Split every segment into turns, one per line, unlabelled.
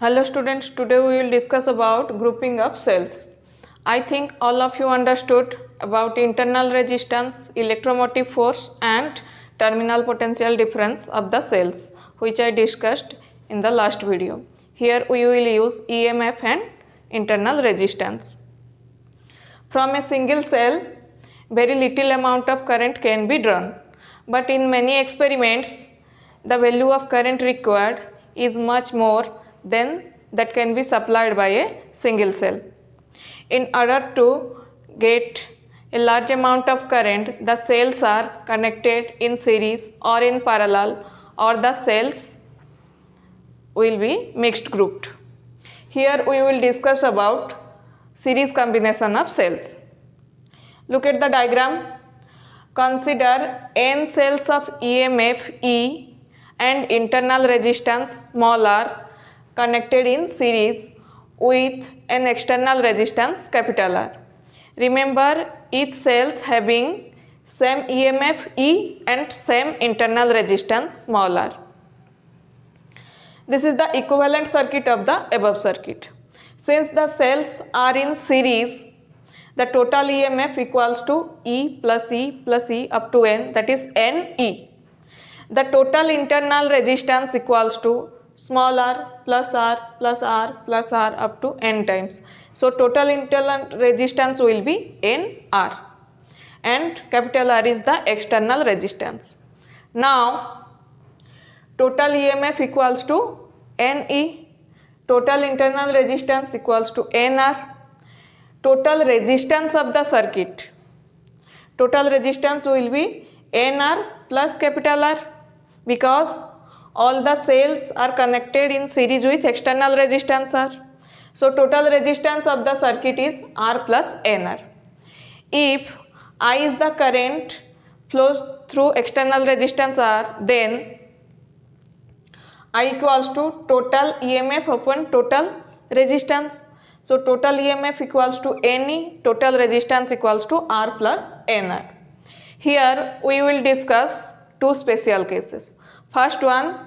Hello students, today we will discuss about grouping of cells. I think all of you understood about internal resistance, electromotive force and terminal potential difference of the cells, which I discussed in the last video. Here we will use EMF and internal resistance. From a single cell, very little amount of current can be drawn, but in many experiments, the value of current required is much more than that can be supplied by a single cell. In order to get a large amount of current, the cells are connected in series or in parallel, or the cells will be mixed grouped. Here we will discuss about series combination of cells. Look at the diagram. Consider n cells of EMF E and internal resistance small r connected in series with an external resistance capital R. Remember, each cells having same EMF E and same internal resistance small r. This is the equivalent circuit of the above circuit. Since the cells are in series, the total EMF equals to E plus E plus E up to N, that is NE. The total internal resistance equals to small r plus r plus r plus r up to N times. So total internal resistance will be NR and capital R is the external resistance. Now total EMF equals to NE, total internal resistance equals to NR. Total resistance of the circuit, total resistance will be NR plus capital R, because all the cells are connected in series with external resistance R. So total resistance of the circuit is R plus NR. If I is the current flows through external resistance R, then I equals to total EMF upon total resistance. So total EMF equals to NE, total resistance equals to R plus NR. Here we will discuss two special cases. First one,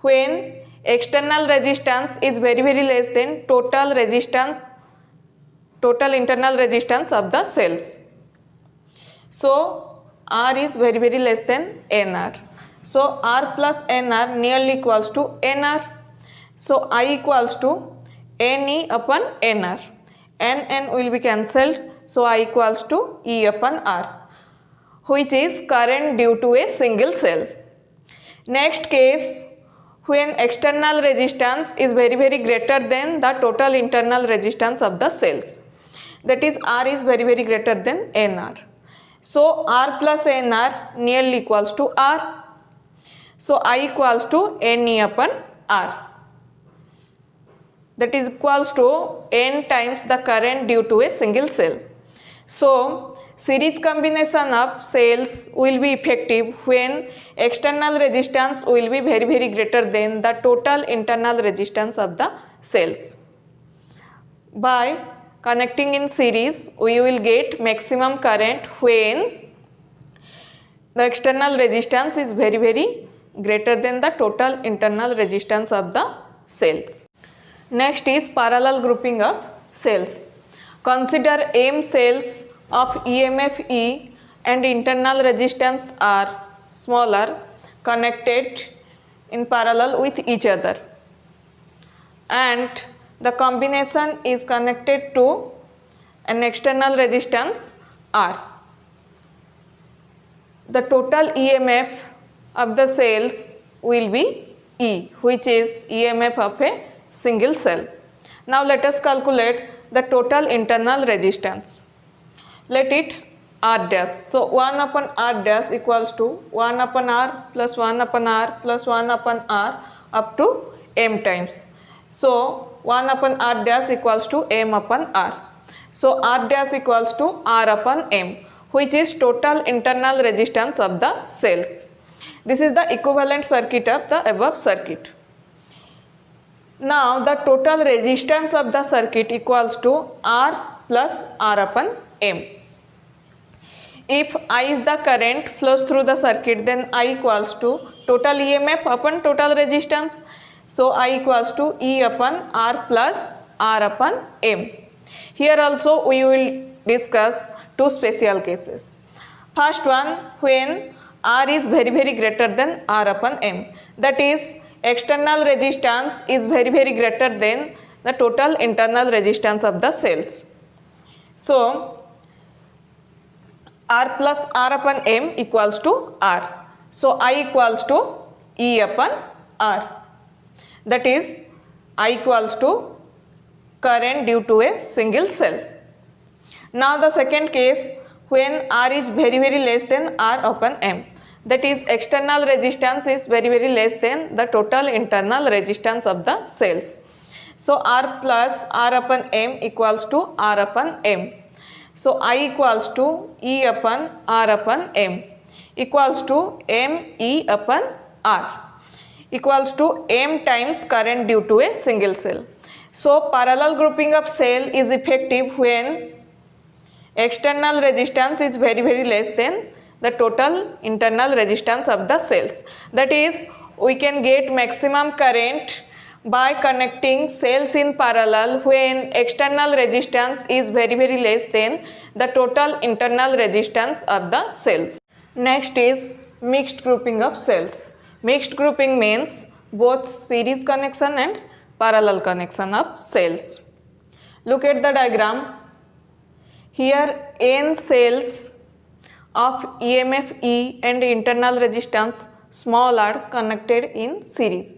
when external resistance is very less than total resistance, total internal resistance of the cells. So R is very less than NR. So R plus NR nearly equals to NR. So I equals to NE upon NR. N will be cancelled. So I equals to E upon R, which is current due to a single cell. Next case, when external resistance is very greater than the total internal resistance of the cells. That is R is very greater than NR. So R plus NR nearly equals to R. So I equals to NE upon R. That is equals to N times the current due to a single cell. So series combination of cells will be effective when external resistance will be very greater than the total internal resistance of the cells. By connecting in series, we will get maximum current when the external resistance is very greater than the total internal resistance of the cells. Next is parallel grouping of cells. Consider M cells of EMF E and internal resistance R smaller connected in parallel with each other, and the combination is connected to an external resistance R. The total EMF of the cells will be E, which is EMF of a single cell. Now let us calculate the total internal resistance. Let it R dash. So 1 upon R dash equals to 1 upon R plus 1 upon R plus 1 upon R up to M times. So 1 upon R dash equals to M upon R. So R dash equals to R upon M, which is total internal resistance of the cells. This is the equivalent circuit of the above circuit. Now the total resistance of the circuit equals to R plus R upon M. If I is the current flows through the circuit, then I equals to total EMF upon total resistance. So I equals to E upon R plus R upon M. Here also we will discuss two special cases. First one, when R is very greater than R upon M. That is, external resistance is very greater than the total internal resistance of the cells. So R plus R upon M equals to R. So I equals to E upon R. That is, I equals to current due to a single cell. Now the second case, when R is very less than R upon M. That is, external resistance is very less than the total internal resistance of the cells. So R plus R upon M equals to R upon M. So I equals to E upon R upon M equals to M E upon R equals to M times current due to a single cell. So parallel grouping of cell is effective when external resistance is very less than the total internal resistance of the cells. That is, we can get maximum current by connecting cells in parallel when external resistance is very less than the total internal resistance of the cells. Next is mixed grouping of cells. Mixed grouping means both series connection and parallel connection of cells. Look at the diagram. Here n cells of EMF E and internal resistance small r connected in series.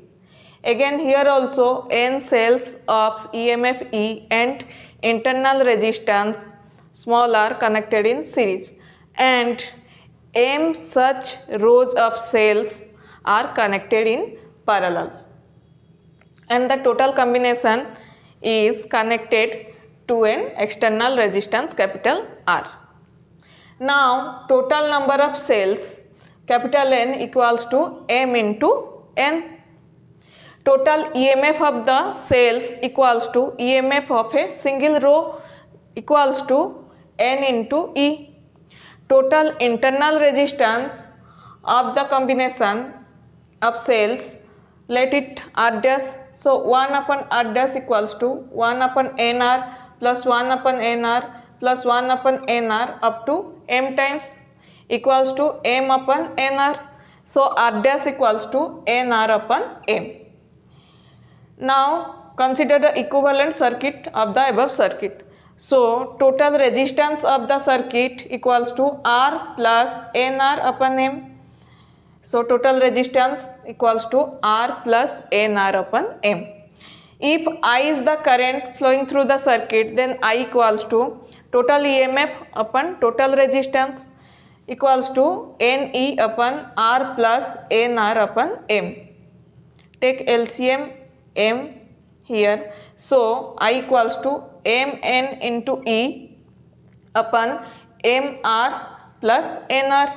Again here also n cells of EMF E and internal resistance small r connected in series, and m such rows of cells are connected in parallel, and the total combination is connected to an external resistance capital R. Now total number of cells capital N equals to M into N. Total EMF of the cells equals to EMF of a single row equals to N into E. Total internal resistance of the combination of cells, let it R dash. So 1 upon R dash equals to 1 upon NR plus 1 upon NR plus 1 upon NR up to M times equals to M upon NR. So R dash equals to NR upon M. Now consider the equivalent circuit of the above circuit. So total resistance of the circuit equals to R plus NR upon M. So total resistance equals to R plus NR upon M. If I is the current flowing through the circuit, then I equals to total EMF upon total resistance equals to NE upon R plus NR upon M. Take LCM M here. So I equals to MN into E upon MR plus NR.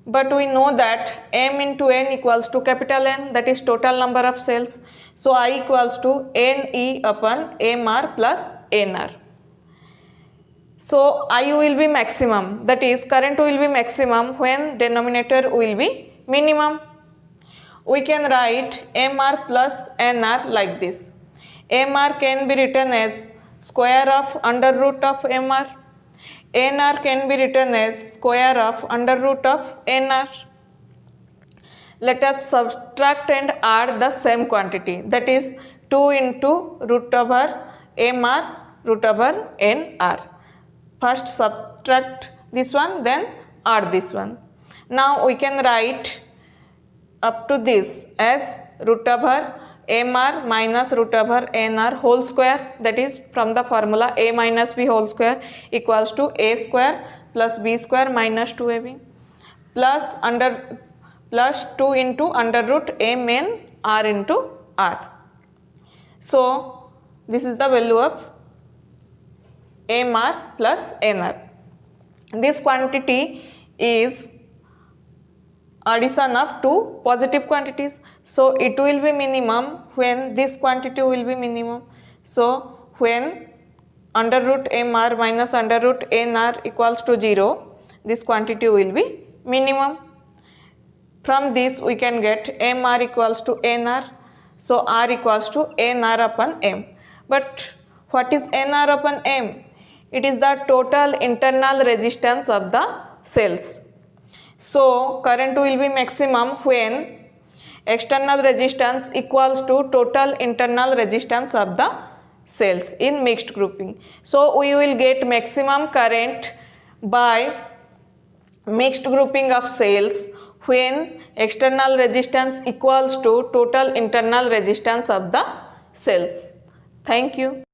But we know that M into N equals to capital N, that is total number of cells. So I equals to NE upon MR plus NR. So I will be maximum, that is current will be maximum when denominator will be minimum. We can write MR plus NR like this. MR can be written as square of under root of MR. NR can be written as square of under root of NR. Let us subtract and add the same quantity, that is 2 into root over MR root over NR. First subtract this one, then add this one. Now we can write up to this as root over MR minus root over NR whole square, that is from the formula A minus B whole square equals to A square plus B square minus 2AB plus 2 into under root MN R into R. So this is the value of MR plus NR. This quantity is addition of two positive quantities. So it will be minimum when this quantity will be minimum. So when under root MR minus under root NR equals to 0, this quantity will be minimum. From this we can get MR equals to NR. So R equals to NR upon M. But what is NR upon M? It is the total internal resistance of the cells. So current will be maximum when external resistance equals to total internal resistance of the cells in mixed grouping. So we will get maximum current by mixed grouping of cells when external resistance equals to total internal resistance of the cells. Thank you.